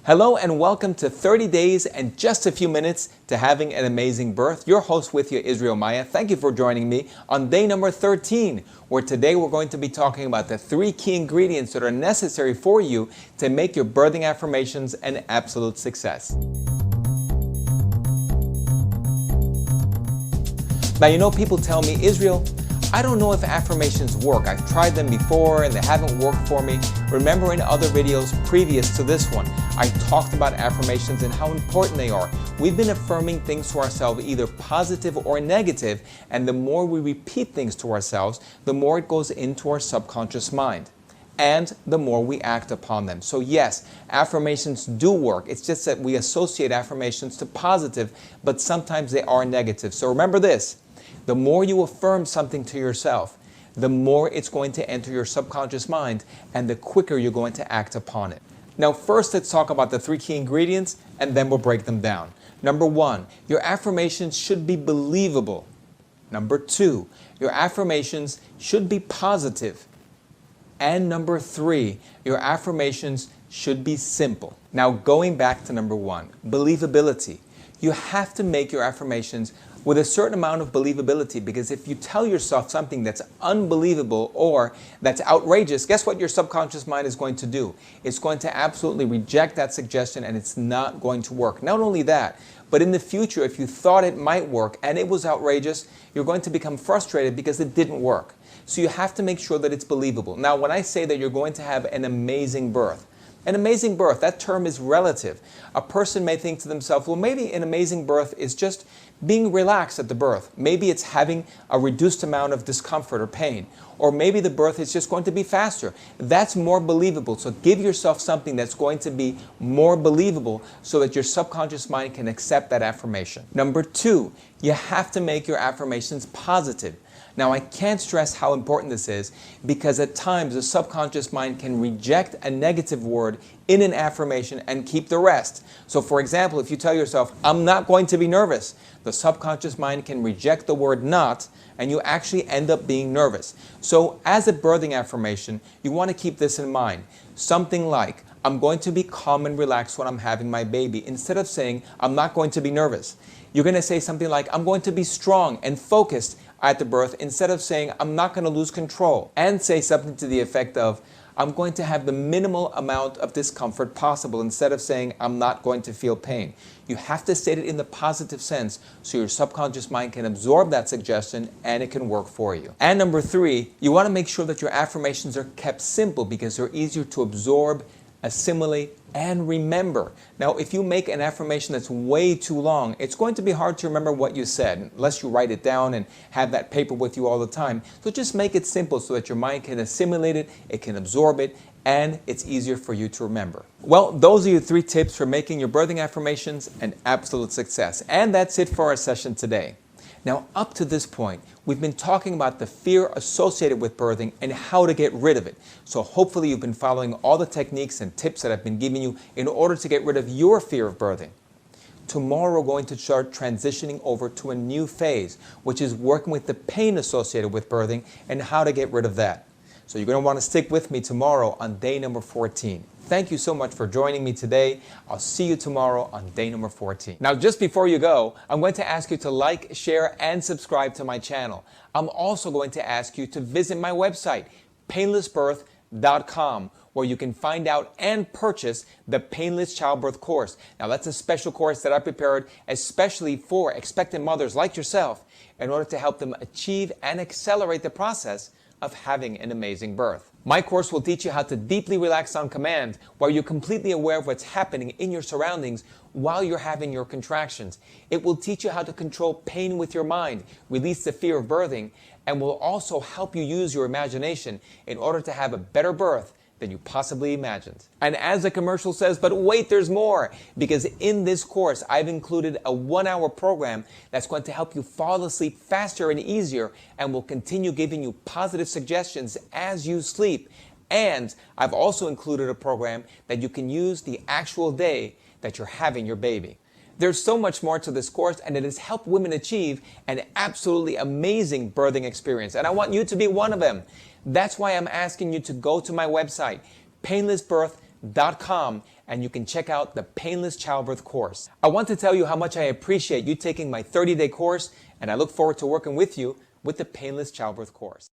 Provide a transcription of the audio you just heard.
Hello and welcome to 30 Days and Just a Few Minutes to Having an Amazing Birth. Your host with you, Israel Maya. Thank you for joining me on day number 13, where today we're going to be talking about the 3 key ingredients that are necessary for you to make your birthing affirmations an absolute success. Now, you know, people tell me, Israel, I don't know if affirmations work. I've tried them before and they haven't worked for me. Remember, in other videos previous to this one, I talked about affirmations and how important they are. We've been affirming things to ourselves, either positive or negative, and the more we repeat things to ourselves, the more it goes into our subconscious mind, and the more we act upon them. So yes, affirmations do work. It's just that we associate affirmations to positive, but sometimes they are negative. So remember this. The more you affirm something to yourself, the more it's going to enter your subconscious mind and the quicker you're going to act upon it. Now first, let's talk about the 3 key ingredients and then we'll break them down. Number 1, your affirmations should be believable. Number 2, your affirmations should be positive. And number 3, your affirmations should be simple. Now going back to number 1, believability. You have to make your affirmations with a certain amount of believability, because if you tell yourself something that's unbelievable or that's outrageous, guess what your subconscious mind is going to do? It's going to absolutely reject that suggestion and it's not going to work. Not only that, but in the future, if you thought it might work and it was outrageous, you're going to become frustrated because it didn't work. So you have to make sure that it's believable. Now, when I say that you're going to have an amazing birth, that term is relative. A person may think to themselves, well, maybe an amazing birth is just being relaxed at the birth. Maybe it's having a reduced amount of discomfort or pain. Or maybe the birth is just going to be faster. That's more believable. So give yourself something that's going to be more believable so that your subconscious mind can accept that affirmation. Number 2, you have to make your affirmations positive. Now, I can't stress how important this is, because at times the subconscious mind can reject a negative word in an affirmation and keep the rest. So for example, if you tell yourself, I'm not going to be nervous, the subconscious mind can reject the word not, and you actually end up being nervous. So as a birthing affirmation, you want to keep this in mind. Something like, I'm going to be calm and relaxed when I'm having my baby, instead of saying, I'm not going to be nervous. You're going to say something like, I'm going to be strong and focused at the birth, instead of saying, I'm not going to lose control. And say something to the effect of, I'm going to have the minimal amount of discomfort possible, instead of saying, I'm not going to feel pain. You have to state it in the positive sense so your subconscious mind can absorb that suggestion and it can work for you. And number 3, you want to make sure that your affirmations are kept simple, because they're easier to absorb, assimilate, and remember. Now, if you make an affirmation that's way too long, it's going to be hard to remember what you said, unless you write it down and have that paper with you all the time. So just make it simple so that your mind can assimilate it, it can absorb it, and it's easier for you to remember. Well, those are your 3 tips for making your birthing affirmations an absolute success. And that's it for our session today. Now, up to this point, we've been talking about the fear associated with birthing and how to get rid of it. So hopefully you've been following all the techniques and tips that I've been giving you in order to get rid of your fear of birthing. Tomorrow we're going to start transitioning over to a new phase, which is working with the pain associated with birthing and how to get rid of that. So you're going to want to stick with me tomorrow on day number 14. Thank you so much for joining me today. I'll see you tomorrow on day number 14. Now, just before you go, I'm going to ask you to like, share, and subscribe to my channel. I'm also going to ask you to visit my website, painlessbirth.com, where you can find out and purchase the Painless Childbirth course. Now, that's a special course that I prepared especially for expectant mothers like yourself in order to help them achieve and accelerate the process of having an amazing birth. My course will teach you how to deeply relax on command, while you're completely aware of what's happening in your surroundings while you're having your contractions. It will teach you how to control pain with your mind, release the fear of birthing, and will also help you use your imagination in order to have a better birth than you possibly imagined. And as the commercial says, but wait, there's more, because in this course I've included a 1-hour program that's going to help you fall asleep faster and easier, and will continue giving you positive suggestions as you sleep. And I've also included a program that you can use the actual day that you're having your baby. There's so much more to this course, and it has helped women achieve an absolutely amazing birthing experience, and I want you to be one of them. That's why I'm asking you to go to my website, painlessbirth.com, and you can check out the Painless Childbirth course. I want to tell you how much I appreciate you taking my 30-day course, and I look forward to working with you with the Painless Childbirth course.